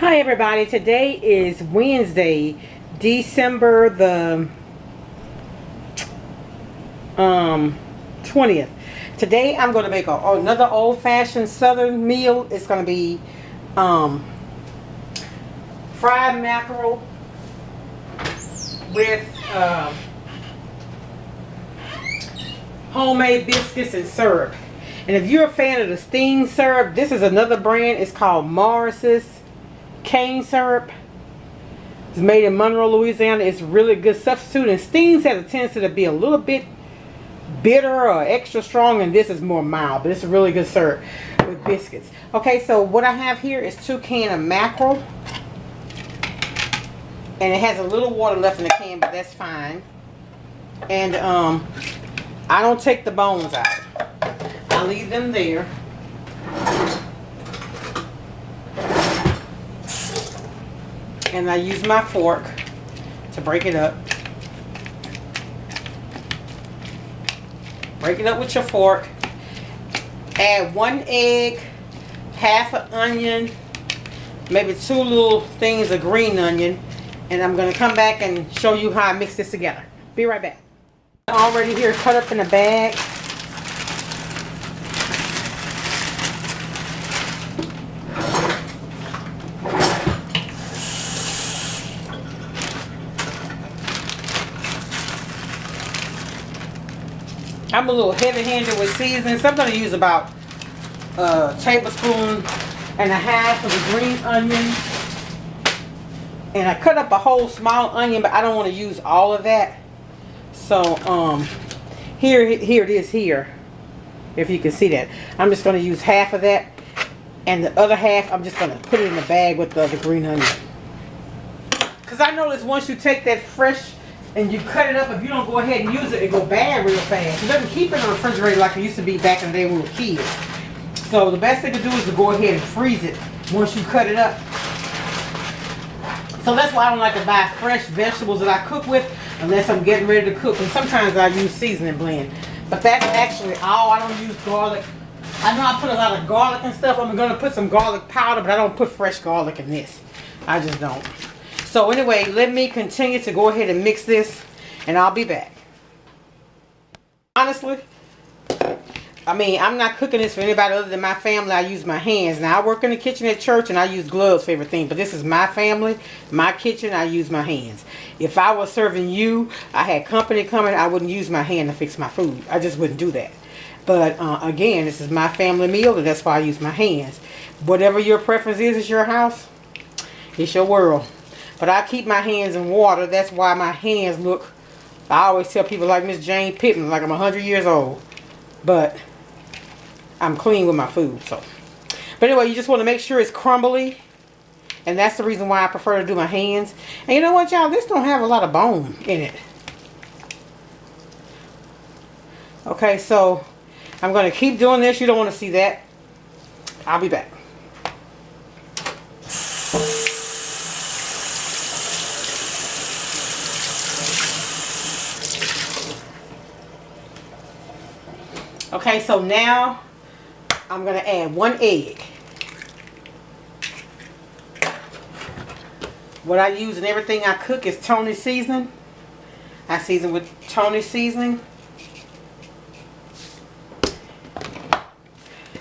Hi everybody, today is Wednesday, December the 20th. Today I'm going to make another old-fashioned southern meal. It's going to be fried mackerel with homemade biscuits and syrup. And if you're a fan of the steamed syrup, this is another brand. It's called Morris's cane syrup. It's made in Monroe, Louisiana. It's really good substitute, and steams has a tendency to be a little bit bitter or extra strong, and this is more mild, but it's a really good syrup with biscuits. Okay, so what I have here is 2 cans of mackerel, and it has a little water left in the can, but that's fine. And I don't take the bones out. I leave them there. And I use my fork to break it up. Break it up with your fork. Add 1 egg, half an onion, maybe 2 little things of green onion. And I'm going to come back and show you how I mix this together. Be right back. Already here cut up in a bag. I'm a little heavy-handed with seasoning, so I'm going to use about a tablespoon and a half of the green onion. And I cut up a whole small onion, but I don't want to use all of that. So here it is here, if you can see that. I'm just going to use half of that, and the other half I'm just going to put it in the bag with the green onion. Because I noticed once you take that fresh and you cut it up, if you don't go ahead and use it, it go bad real fast. It doesn't keep it in the refrigerator like it used to be back in the day when we were kids. So the best thing to do is to go ahead and freeze it once you cut it up. So that's why I don't like to buy fresh vegetables that I cook with unless I'm getting ready to cook. And sometimes I use seasoning blend. But that's actually all. I don't use garlic. I know I put a lot of garlic and stuff. I'm going to put some garlic powder, but I don't put fresh garlic in this. I just don't. So anyway, let me continue to go ahead and mix this, and I'll be back. Honestly, I mean, I'm not cooking this for anybody other than my family. I use my hands. Now, I work in the kitchen at church, and I use gloves for everything. But this is my family, my kitchen. I use my hands. If I was serving you, I had company coming, I wouldn't use my hand to fix my food. I just wouldn't do that. But again, this is my family meal, and that's why I use my hands. Whatever your preference is, it's your house. It's your world. But I keep my hands in water. That's why my hands look, I always tell people like Miss Jane Pittman, like I'm 100 years old. But I'm clean with my food. So, but anyway, you just want to make sure it's crumbly. And that's the reason why I prefer to do my hands. And you know what, y'all? This don't have a lot of bone in it. Okay, so I'm going to keep doing this. You don't want to see that. I'll be back. Okay, so now I'm going to add 1 egg. What I use in everything I cook is Tony seasoning. I season with Tony seasoning.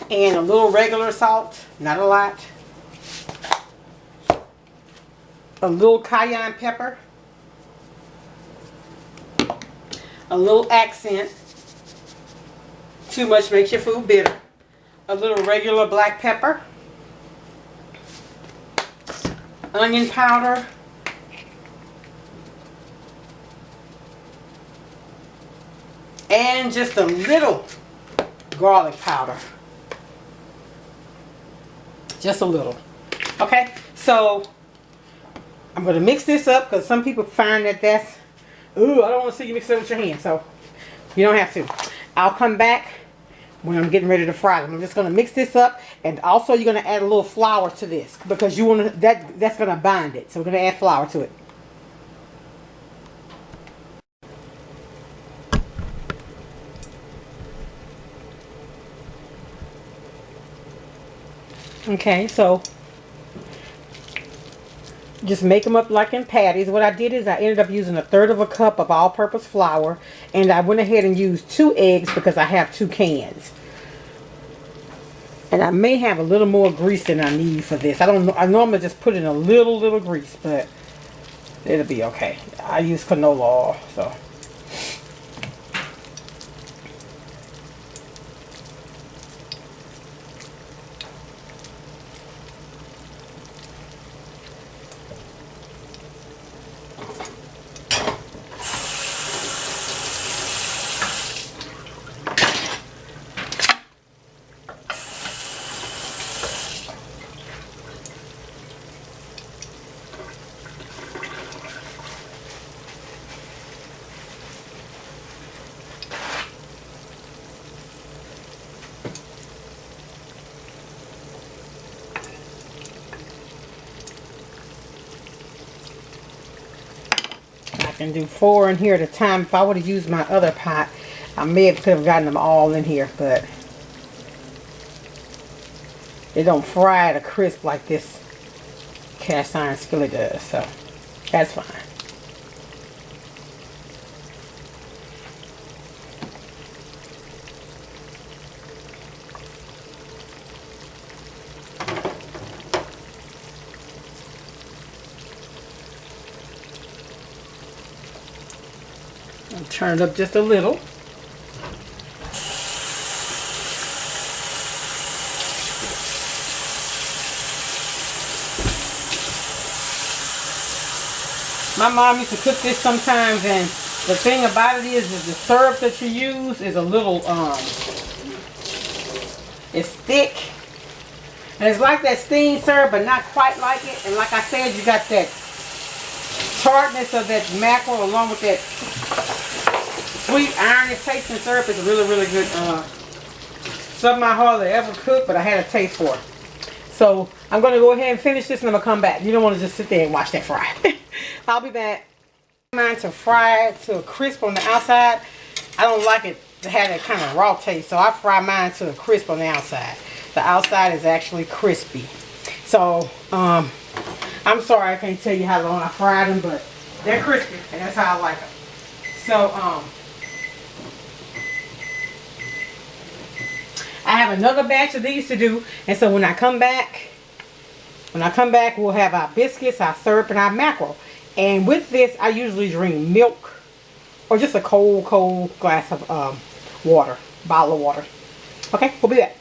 And a little regular salt, not a lot. A little cayenne pepper. A little accent. Too much makes your food bitter. A little regular black pepper. Onion powder. And just a little garlic powder. Just a little. Okay, so I'm going to mix this up because some people find that that's, ooh, I don't want to see you mix it with your hand. So you don't have to. I'll come back when I'm getting ready to fry them. I'm just going to mix this up, and also you're going to add a little flour to this because you want to, that's going to bind it. So we're going to add flour to it. Okay, so Just make them up like in patties. What I did is I ended up using 1/3 cup of all-purpose flour, and I went ahead and used 2 eggs because I have 2 cans. And I may have a little more grease than I need for this. I don't know. I normally just put in a little grease, but it'll be okay. I use canola oil, so. I can do 4 in here at a time. If I would have used my other pot, I could have gotten them all in here, but they don't fry at a crisp like this cast iron skillet does, so that's fine. I'll turn it up just a little. My mom used to cook this sometimes, and the thing about it is the syrup that you use is a little, it's thick. And it's like that steamed syrup, but not quite like it. And like I said, you got that tartness of that mackerel along with that sweet irony tasting syrup. It's really good. Something I hardly ever cooked, but I had a taste for it. So I'm going to go ahead and finish this, and I'm going to come back. You don't want to just sit there and watch that fry. I'll be back. Mine to fry it to a crisp on the outside. I don't like it to have that kind of raw taste, so I fry mine to a crisp on the outside. The outside is actually crispy. So I'm sorry I can't tell you how long I fried them, but they're crispy, and that's how I like them. So I have another batch of these to do, and so when I come back, we'll have our biscuits, our syrup, and our mackerel. And with this, I usually drink milk or just a cold glass of water, bottle of water. Okay, we'll be back.